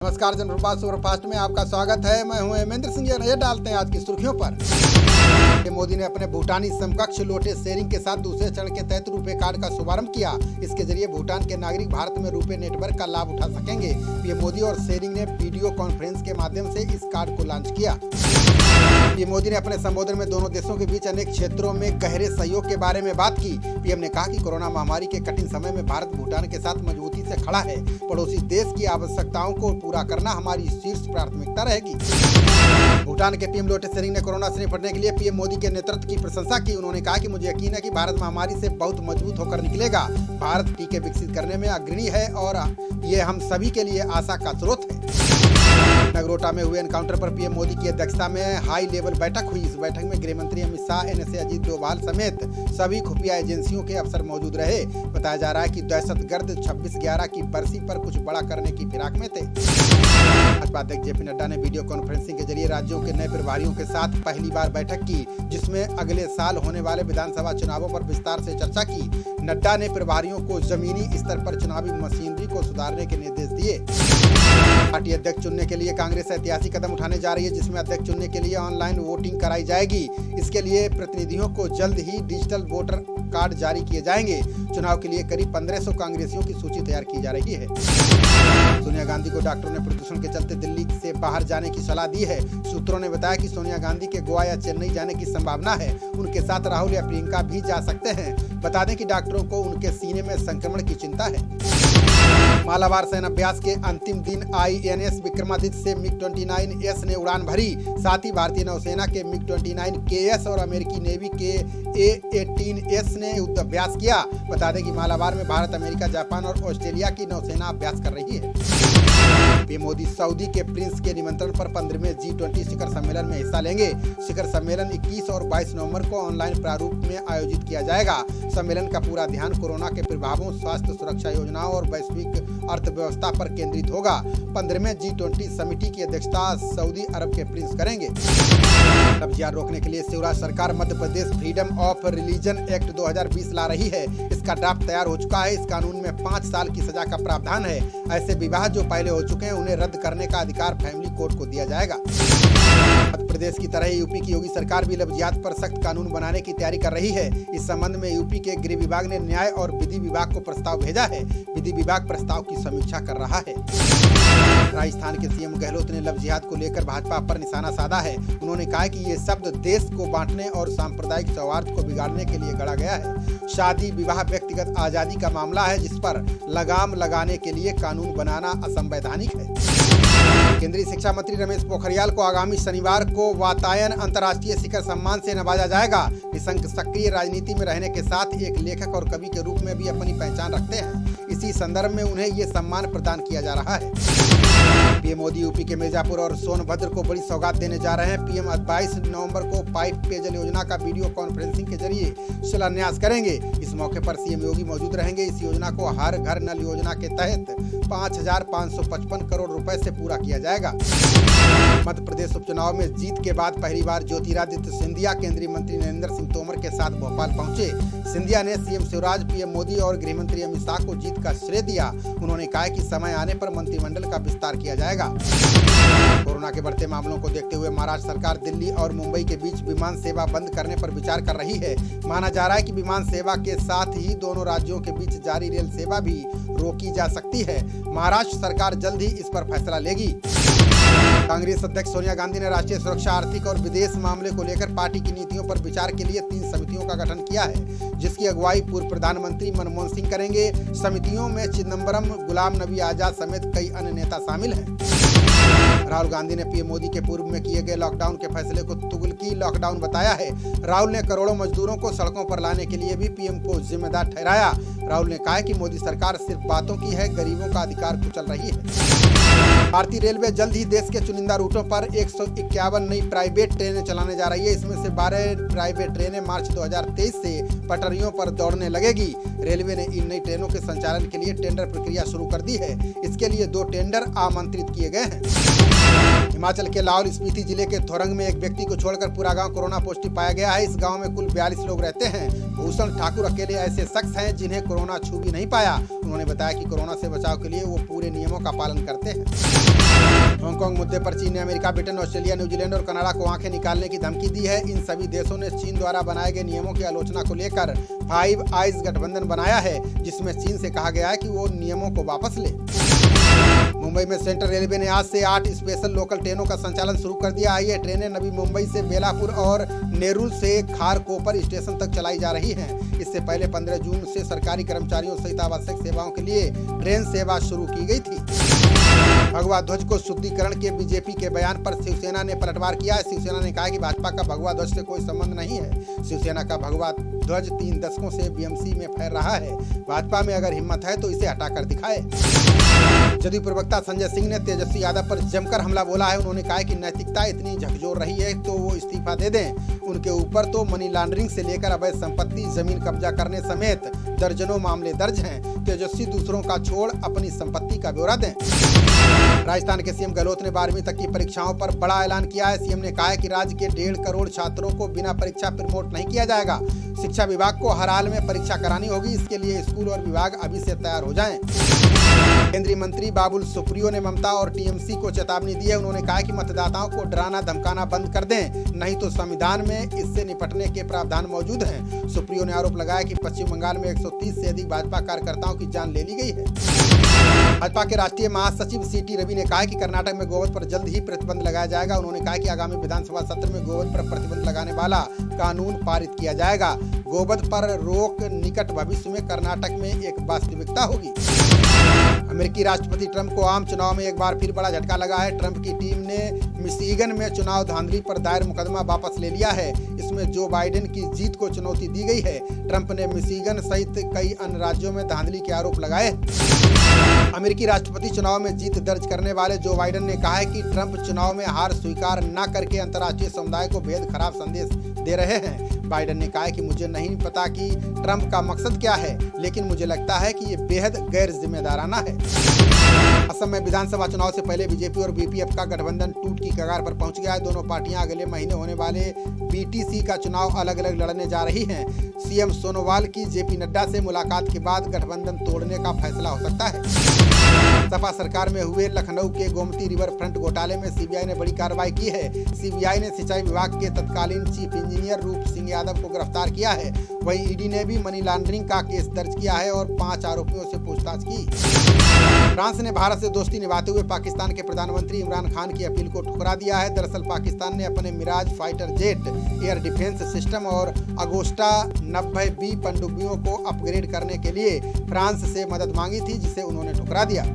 नमस्कार, जनप्रवाद सुपरफास्ट में आपका स्वागत है। मैं हूं हेमेंद्र सिंह। नजर डालते हैं आज की सुर्खियों पर। मोदी ने अपने भूटानी समकक्ष लोटे शेयरिंग के साथ दूसरे चरण के तहत रुपे कार्ड का शुभारंभ किया। इसके जरिए भूटान के नागरिक भारत में रुपे नेटवर्क का लाभ उठा सकेंगे। पीएम मोदी और शेयरिंग ने वीडियो कॉन्फ्रेंस के माध्यम से इस कार्ड को लॉन्च किया। पीएम मोदी ने अपने संबोधन में दोनों देशों के बीच अनेक क्षेत्रों में गहरे सहयोग के बारे में बात की। पीएम ने कहा कि कोरोना महामारी के कठिन समय में भारत भूटान के साथ मजबूती से खड़ा है। पड़ोसी देश की आवश्यकताओं को पूरा करना हमारी शीर्ष प्राथमिकता रहेगी। भूटान के पीएम लोटे शेरिंग ने कोरोना से निपटने के लिए पीएम मोदी के नेतृत्व की प्रशंसा की। उन्होंने कहा कि मुझे यकीन है कि भारत महामारी से बहुत मजबूत होकर निकलेगा। भारत टीके विकसित करने में अग्रणी है और ये हम सभी के लिए आशा का स्रोत है। नगरोटा में हुए एनकाउंटर पर पीएम मोदी की अध्यक्षता में हाई लेवल बैठक हुई। इस बैठक में गृह मंत्री अमित शाह, एनएसए अजीत डोभाल समेत सभी खुफिया एजेंसियों के अफसर मौजूद रहे। बताया जा रहा है कि दहशतगर्द 26/11 की बरसी पर कुछ बड़ा करने की फिराक में थे। भाजपा अध्यक्ष जेपी नड्डा ने वीडियो कॉन्फ्रेंसिंग के जरिए राज्यों के नए प्रभारियों के साथ पहली बार बैठक की, जिसमें अगले साल होने वाले विधानसभा चुनावों पर विस्तार से चर्चा की। नड्डा ने प्रभारियों को जमीनी स्तर पर चुनावी मशीनरी को सुधारने के निर्देश दिए। पार्टी अध्यक्ष चुनने के लिए कांग्रेस ऐतिहासिक कदम उठाने जा रही है, जिसमें अध्यक्ष चुनने के लिए ऑनलाइन वोटिंग कराई जाएगी। इसके लिए प्रतिनिधियों को जल्द ही डिजिटल वोटर कार्ड जारी किए जाएंगे। चुनाव के लिए करीब 1500 कांग्रेसियों की सूची तैयार की जा रही है। सोनिया गांधी को डॉक्टरों ने प्रदूषण के चलते दिल्ली से बाहर जाने की सलाह दी है। सूत्रों ने बताया कि सोनिया गांधी के गोवा या चेन्नई जाने की संभावना है। उनके साथ राहुल या प्रियंका भी जा सकते हैं। बता दें कि डॉक्टरों को उनके सीने में संक्रमण की चिंता है। मालाबार सेनाभ्यास के अंतिम दिन आईएनएस विक्रमादित्य से मिग-29S ने उड़ान भरी। साथ ही भारतीय नौसेना के मिग-29KS और अमेरिकी नेवी के A-18S ने युद्ध अभ्यास किया। बता दें कि मालाबार में भारत, अमेरिका, जापान और ऑस्ट्रेलिया की नौसेना अभ्यास कर रही है। पीएम मोदी सऊदी के प्रिंस के निमंत्रण पर 15वें G20 शिखर सम्मेलन में हिस्सा लेंगे। शिखर सम्मेलन 21 और 22 नवंबर को ऑनलाइन प्रारूप में आयोजित किया जाएगा। सम्मेलन का पूरा ध्यान कोरोना के प्रभावों, स्वास्थ्य सुरक्षा योजनाओं और वैश्विक अर्थव्यवस्था पर केंद्रित होगा। 15वें G20 समिति की अध्यक्षता सऊदी अरब के प्रिंस करेंगे। कब्जियात रोकने के लिए शिवराज सरकार Madhya Pradesh freedom of religion act 2020 ला रही है। इसका ड्राफ्ट तैयार हो चुका है। इस कानून में 5 साल की सजा का प्रावधान है। ऐसे विवाह जो पहले हो चुके हैं उन्हें रद्द करने का अधिकार फैमिली कोर्ट को दिया जाएगा। मध्य प्रदेश की तरह यूपी की योगी सरकार भी लफ्जियात पर सख्त कानून बनाने की तैयारी कर रही है। इस संबंध में यूपी के गृह विभाग ने न्याय और विधि विभाग को प्रस्ताव भेजा है। विधि विभाग प्रस्ताव की समीक्षा कर रहा है। राजस्थान के सीएम गहलोत ने लफ्जियात को लेकर भाजपा पर निशाना साधा है। उन्होंने कहा कि ये शब्द देश को बांटने और सांप्रदायिक सौहार्द को बिगाड़ने के लिए गढ़ा गया है। शादी विवाह व्यक्तिगत आजादी का मामला है, जिस पर लगाम लगाने के लिए कानून बनाना असंवैधानिक है। केंद्रीय शिक्षा मंत्री रमेश पोखरियाल को आगामी शनिवार को वातायन अंतर्राष्ट्रीय शिखर सम्मान से नवाजा जाएगा। निशंक सक्रिय राजनीति में रहने के साथ एक लेखक और कवि के रूप में भी अपनी पहचान रखते हैं। इसी संदर्भ में उन्हें ये सम्मान प्रदान किया जा रहा है। पीएम मोदी यूपी के मिर्जापुर और सोनभद्र को बड़ी सौगात देने जा रहे हैं। पीएम 22 नवंबर को पाइप पेयजल योजना का वीडियो कॉन्फ्रेंसिंग के जरिए शिलान्यास करेंगे। इस मौके पर सीएम योगी मौजूद रहेंगे। इस योजना को हर घर नल योजना के तहत 5,555 करोड़ रुपए से पूरा किया जाएगा। मध्य प्रदेश उपचुनाव में जीत के बाद पहली बार ज्योतिरादित्य सिंधिया केंद्रीय मंत्री नरेंद्र सिंह तोमर के साथ भोपाल पहुंचे। सिंधिया ने सीएम शिवराज, पीएम मोदी और गृह मंत्री अमित शाह को जीत का श्रेय दिया। उन्होंने कहा कि समय आने पर मंत्रिमंडल का विस्तार किया जाएगा। कोरोना के बढ़ते मामलों को देखते हुए महाराष्ट्र सरकार दिल्ली और मुंबई के बीच विमान सेवा बंद करने पर विचार कर रही है। माना जा रहा है कि विमान सेवा के साथ ही दोनों राज्यों के बीच जारी रेल सेवा भी रोकी जा सकती है। महाराष्ट्र सरकार जल्द ही इस पर फैसला लेगी। कांग्रेस अध्यक्ष सोनिया गांधी ने राष्ट्रीय सुरक्षा, आर्थिक और विदेश मामले को लेकर पार्टी की नीतियों पर विचार के लिए 3 समितियों का गठन किया है, जिसकी अगुवाई पूर्व प्रधानमंत्री मनमोहन सिंह करेंगे। समितियों में चिदंबरम, गुलाम नबी आजाद समेत कई अन्य नेता शामिल हैं। राहुल गांधी ने पीएम मोदी के पूर्व में किए गए लॉकडाउन के फैसले को तुगलकी लॉकडाउन बताया है। राहुल ने करोड़ों मजदूरों को सड़कों पर लाने के लिए भी पीएम को जिम्मेदार ठहराया। राहुल ने कहा कि मोदी सरकार सिर्फ बातों की है, गरीबों का अधिकार कुचल रही है। भारतीय रेलवे जल्द ही देश के चुनिंदा रूटों पर 151 नई प्राइवेट ट्रेनें चलाने जा रही है। इसमें से 12 प्राइवेट ट्रेनें मार्च 2023 से पटरियों पर दौड़ने लगेगी। रेलवे ने इन नई ट्रेनों के संचालन के लिए टेंडर प्रक्रिया शुरू कर दी है। इसके लिए 2 टेंडर आमंत्रित किए गए हैं। हिमाचल के लाहौल स्पीति जिले के थोरंग में एक व्यक्ति को छोड़कर पूरा गांव कोरोना पॉजिटिव पाया गया है। इस गांव में कुल 42 लोग रहते हैं। भूषण ठाकुर अकेले ऐसे शख्स हैं जिन्हें कोरोना छू भी नहीं पाया। उन्होंने बताया कि कोरोना से बचाव के लिए वो पूरे नियमों का पालन करते हैं। हांगकांग मुद्दे पर चीन ने अमेरिका, ब्रिटेन, ऑस्ट्रेलिया, न्यूजीलैंड और कनाडा को आंखें निकालने की धमकी दी है। इन सभी देशों ने चीन द्वारा बनाए गए नियमों की आलोचना को लेकर फाइव आइज गठबंधन बनाया है, जिसमें चीन से कहा गया है कि वो नियमों को वापस ले। मुंबई में सेंट्रल रेलवे ने आज से 8 स्पेशल लोकल ट्रेनों का संचालन शुरू कर दिया है। ये ट्रेनें नवी मुंबई से बेलापुर और नेरुल से खारकोपर स्टेशन तक चलाई जा रही हैं। इससे पहले 15 जून से सरकारी कर्मचारियों सहित आवश्यक सेवाओं के लिए ट्रेन सेवा शुरू की गई थी। भगवा ध्वज को शुद्धिकरण के बीजेपी के बयान पर शिवसेना ने पलटवार किया है। शिवसेना ने कहा कि भाजपा का भगवा ध्वज से कोई संबंध नहीं है। शिवसेना का भगवा ध्वज 3 दशकों से बीएमसी में फैल रहा है। भाजपा में अगर हिम्मत है तो इसे हटाकर दिखाए। जदयू प्रवक्ता संजय सिंह ने तेजस्वी यादव पर जमकर हमला बोला है। उन्होंने कहा कि नैतिकता इतनी झकझोर रही है तो वो इस्तीफा दे दें। उनके ऊपर तो मनी लॉन्ड्रिंग से लेकर अवैध संपत्ति, जमीन कब्जा करने समेत दर्जनों मामले दर्ज हैं। तेजस्वी दूसरों का छोड़ अपनी संपत्ति का ब्यौरा दें। राजस्थान के सीएम गहलोत ने 12वीं तक की परीक्षाओं पर बड़ा ऐलान किया है। सीएम ने कहा है कि राज्य के 1.5 करोड़ छात्रों को बिना परीक्षा प्रमोट नहीं किया जाएगा। शिक्षा विभाग को हर हाल में परीक्षा करानी होगी। इसके लिए स्कूल और विभाग अभी से तैयार हो जाएं। केंद्रीय मंत्री बाबुल सुप्रियो ने ममता और टीएमसी को चेतावनी दी है। उन्होंने कहा कि मतदाताओं को डराना धमकाना बंद कर दें, नहीं तो संविधान में इससे निपटने के प्रावधान मौजूद हैं। सुप्रियो ने आरोप लगाया कि पश्चिम बंगाल में 130 से अधिक भाजपा कार्यकर्ताओं की जान ले ली गई है। भाजपा के राष्ट्रीय महासचिव सीटी रवि ने कहा कि कर्नाटक में गोवध पर जल्द ही प्रतिबंध लगाया जाएगा। उन्होंने कहा कि आगामी विधानसभा सत्र में गोवध पर प्रतिबंध लगाने वाला कानून पारित किया जाएगा। गोवध पर रोक निकट भविष्य में कर्नाटक में एक वास्तविकता होगी। अमेरिकी राष्ट्रपति ट्रंप को आम चुनाव में एक बार फिर बड़ा झटका लगा है। ट्रंप की टीम ने मिशिगन में चुनाव धांधली पर दायर मुकदमा वापस ले लिया है। इसमें जो बाइडेन की जीत को चुनौती दी गई है। ट्रंप ने मिशिगन सहित कई अन्य राज्यों में धांधली के आरोप लगाए। अमेरिकी राष्ट्रपति चुनाव में जीत दर्ज करने वाले जो बाइडेन ने कहा है कि ट्रंप चुनाव में हार स्वीकार न करके अंतर्राष्ट्रीय समुदाय को बेहद खराब संदेश दे रहे हैं। बाइडेन ने कहा है कि मुझे नहीं पता कि ट्रंप का मकसद क्या है, लेकिन मुझे लगता है कि ये बेहद गैर जिम्मेदाराना है। असम में विधानसभा चुनाव से पहले बीजेपी और बीपीएफ का गठबंधन टूट की कगार पर पहुंच गया है। दोनों पार्टियां अगले महीने होने वाले बीटीसी का चुनाव अलग अलग लड़ने जा रही हैं। सीएम सोनोवाल की जेपी नड्डा से मुलाकात के बाद गठबंधन तोड़ने का फैसला हो सकता है। सपा सरकार में हुए लखनऊ के गोमती रिवर फ्रंट घोटाले में सीबीआई ने बड़ी कार्रवाई की है। सीबीआई ने सिंचाई विभाग के तत्कालीन चीफ इंजीनियर रूप सिंह यादव को गिरफ्तार किया है। वहीं ईडी ने भी मनी लॉन्ड्रिंग का केस दर्ज किया है और 5 आरोपियों से पूछताछ की। फ्रांस ने भारत से दोस्ती निभाते हुए पाकिस्तान के प्रधानमंत्री इमरान खान की अपील को ठुकरा दिया है। दरअसल पाकिस्तान ने अपने Mirage fighter jet, air defence system और अगोस्टा 90B पनडुब्बियों को अपग्रेड करने के लिए फ्रांस से मदद मांगी थी, जिसे उन्होंने ठुकरा दिया।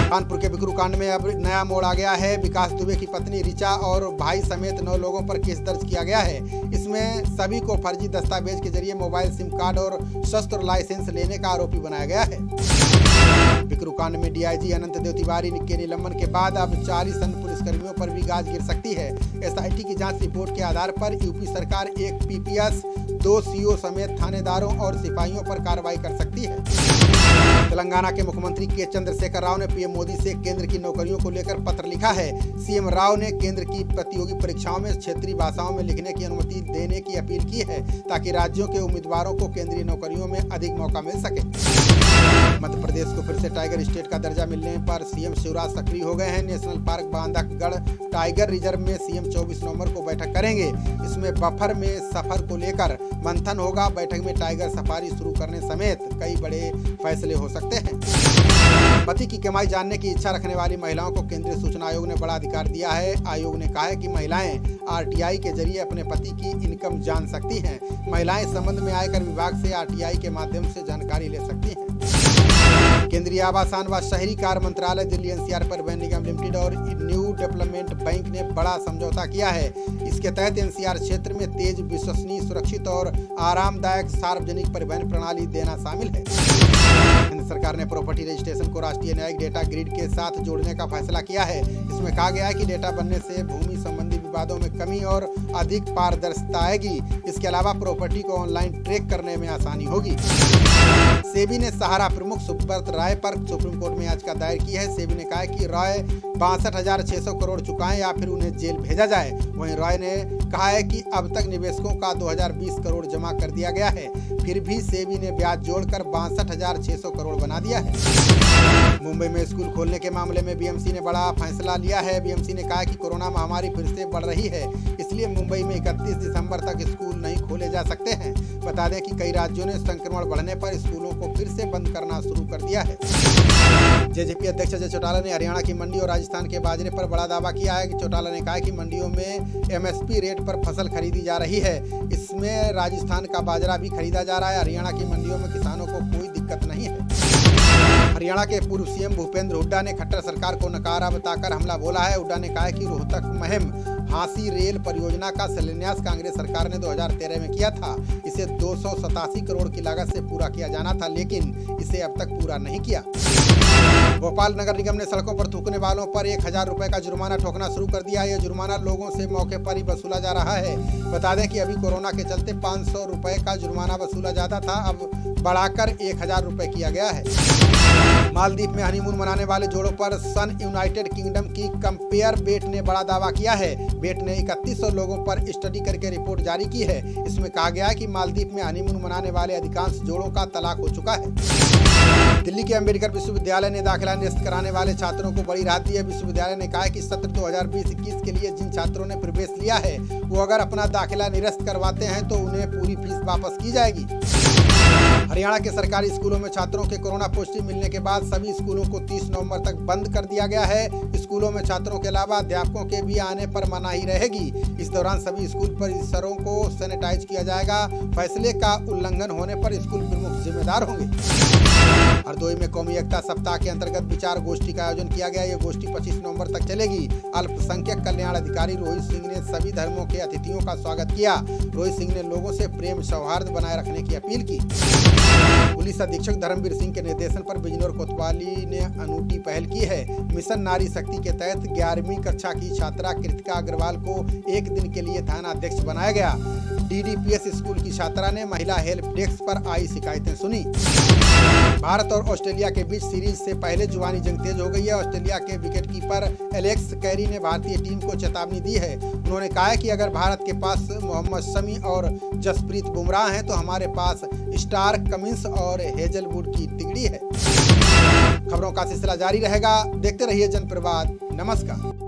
कानपुर के बिकरू कांड में अब नया मोड़ आ गया है। विकास दुबे की पत्नी रिचा और भाई समेत 9 लोगों पर केस दर्ज किया गया है। इसमें सभी को फर्जी दस्तावेज के जरिए मोबाइल सिम कार्ड और शस्त्र लाइसेंस लेने का आरोपी बनाया गया है। बिकरू कांड में डीआईजी अनंत देव तिवारी के निलंबन के बाद अब 40 अन्य पुलिसकर्मियों पर भी गाज गिर सकती है। एसआईटी की जांच रिपोर्ट के आधार पर यूपी सरकार एक पीपीएस, 2 सीओ समेत थानेदारों और सिपाहियों पर कार्रवाई कर सकती है। तेलंगाना के मुख्यमंत्री के चंद्रशेखर राव ने पीएम मोदी से केंद्र की नौकरियों को लेकर पत्र लिखा है। सीएम राव ने केंद्र की प्रतियोगी परीक्षाओं में क्षेत्रीय भाषाओं में लिखने की अनुमति देने की अपील की है, ताकि राज्यों के उम्मीदवारों को केंद्रीय नौकरियों में अधिक मौका मिल सके। मध्य प्रदेश को फिर से टाइगर स्टेट का दर्जा मिलने पर सीएम शिवराज सक्रिय हो गए हैं। National park Bandhavgarh tiger reserve में सीएम 24 नवंबर को बैठक करेंगे। इसमें बफर में सफर को लेकर मंथन होगा। बैठक में टाइगर सफारी शुरू करने समेत कई बड़े फैसले हो सकते हैं। पति की कमाई जानने की इच्छा रखने वाली महिलाओं को केंद्रीय सूचना आयोग ने बड़ा अधिकार दिया है। आयोग ने कहा है कि महिलाएं आरटीआई के जरिए अपने पति की इनकम जान सकती हैं। महिलाएं इस संबंध में आयकर विभाग से आरटीआई के माध्यम से जानकारी ले सकती हैं। केंद्रीय आवासन व शहरी कार्य मंत्रालय, दिल्ली एनसीआर परिवहन निगम लिमिटेड और न्यू डेवलपमेंट बैंक ने बड़ा समझौता किया है। इसके तहत एनसीआर क्षेत्र में तेज, विश्वसनीय, सुरक्षित और आरामदायक सार्वजनिक परिवहन प्रणाली देना शामिल है। केंद्र सरकार ने प्रॉपर्टी रजिस्ट्रेशन को राष्ट्रीय न्यायिक डेटा ग्रिड के साथ जोड़ने का फैसला किया है। इसमें कहा गया है कि डेटा बनने से भूमि संबंधी विवादों में कमी और अधिक पारदर्शिता आएगी। इसके अलावा प्रॉपर्टी को ऑनलाइन ट्रैक करने में आसानी होगी। सेबी ने सहारा प्रमुख सुब्रत राय पर सुप्रीम कोर्ट में याचिका दायर की है। सेबी ने कहा है कि रॉय 62,600 करोड़ चुकाएं या फिर उन्हें जेल भेजा जाए। वहीं रॉय ने कहा है कि अब तक निवेशकों का 2020 करोड़ जमा कर दिया गया है, फिर भी सेबी ने ब्याज जोड़कर 62,600 करोड़ बना दिया है। मुंबई में स्कूल खोलने के मामले में बीएमसी ने बड़ा फैसला लिया है। बीएमसी ने कहा है कि कोरोना महामारी फिर से बढ़ रही है, इसलिए मुंबई में 31 दिसंबर तक स्कूल नहीं खोले जा सकते हैं। बता दें कि कई राज्यों ने संक्रमण बढ़ने पर स्कूलों को फिर से बंद करना शुरू कर दिया है। जेजेपी अध्यक्ष अजय चौटाला ने हरियाणा की मंडी और राजस्थान के बाजरे पर बड़ा दावा किया है। चौटाला ने कहा है कि मंडियों में एमएसपी रेट पर फसल खरीदी जा रही है, इसमें राजस्थान का बाजरा भी खरीदा जा रहा है। हरियाणा की मंडियों में किसानों को कोई दिक्कत नहीं है। हरियाणा के पूर्व सीएम भूपेंद्र हुड्डा ने खट्टर सरकार को नकारा बताकर हमला बोला है। हुड्डा ने कहा है कि रोहतक महम हांसी रेल परियोजना का शिलान्यास कांग्रेस सरकार ने 2013 में किया था। इसे 287 करोड़ की लागत से पूरा किया जाना था, लेकिन इसे अब तक पूरा नहीं किया। भोपाल नगर निगम ने सड़कों पर थूकने वालों पर 1,000 रुपए का जुर्माना ठोकना शुरू कर दिया है। यह जुर्माना लोगों से मौके पर ही वसूला जा रहा है। बता दें कि अभी कोरोना के चलते 500 रुपए का जुर्माना वसूला जाता था, अब बढ़ाकर 1,000 रुपए किया गया है। मालदीव में हनीमून मनाने वाले जोड़ों पर सन यूनाइटेड किंगडम की कंपेयर बेट ने बड़ा दावा किया है। बेट ने 3100 लोगों पर स्टडी करके रिपोर्ट जारी की है। इसमें कहा गया है कि मालदीव में हनीमून मनाने वाले अधिकांश जोड़ों का तलाक हो चुका है। दिल्ली के अम्बेडकर विश्वविद्यालय ने दाखिला निरस्त कराने वाले छात्रों को बड़ी राहत दी है। विश्वविद्यालय ने कहा है कि सत्र 2020-21 के लिए जिन छात्रों ने प्रवेश लिया है, वो अगर अपना दाखिला निरस्त करवाते हैं तो उन्हें पूरी फीस वापस की जाएगी। हरियाणा के सरकारी स्कूलों में छात्रों के कोरोना पॉजिटिव मिलने के बाद सभी स्कूलों को 30 नवंबर तक बंद कर दिया गया है। स्कूलों में छात्रों के अलावा अध्यापकों के भी आने पर मनाही रहेगी। इस दौरान सभी स्कूल परिसरों को सैनिटाइज किया जाएगा। फैसले का उल्लंघन होने पर स्कूल प्रमुख जिम्मेदार होंगे। हरदोई में कौमी एकता सप्ताह के अंतर्गत विचार गोष्ठी का आयोजन किया गया। ये गोष्ठी 25 नवंबर तक चलेगी। अल्पसंख्यक कल्याण अधिकारी रोहित सिंह ने सभी धर्मों के अतिथियों का स्वागत किया। रोहित सिंह ने लोगों से प्रेम सौहार्द बनाए रखने की अपील की। पुलिस अधीक्षक धर्मवीर सिंह के निर्देशन पर बिजनौर कोतवाली ने अनूठी पहल की है। मिशन नारी शक्ति के तहत 11वीं कक्षा की छात्रा कृतिका अग्रवाल को एक दिन के लिए थाना अध्यक्ष बनाया गया। डीडीपीएस स्कूल की छात्रा ने महिला हेल्प डेस्क पर आई शिकायतें सुनी। भारत और ऑस्ट्रेलिया के बीच सीरीज से पहले जुबानी जंग तेज हो गई है। ऑस्ट्रेलिया के विकेटकीपर एलेक्स कैरी ने भारतीय टीम को चेतावनी दी है। उन्होंने कहा है कि अगर भारत के पास मोहम्मद शमी और जसप्रीत बुमराह हैं तो हमारे पास स्टार्क कमिंस और हेजलवुड की तिगड़ी है। खबरों का सिलसिला जारी रहेगा, देखते रहिए जनप्रवाद। नमस्कार।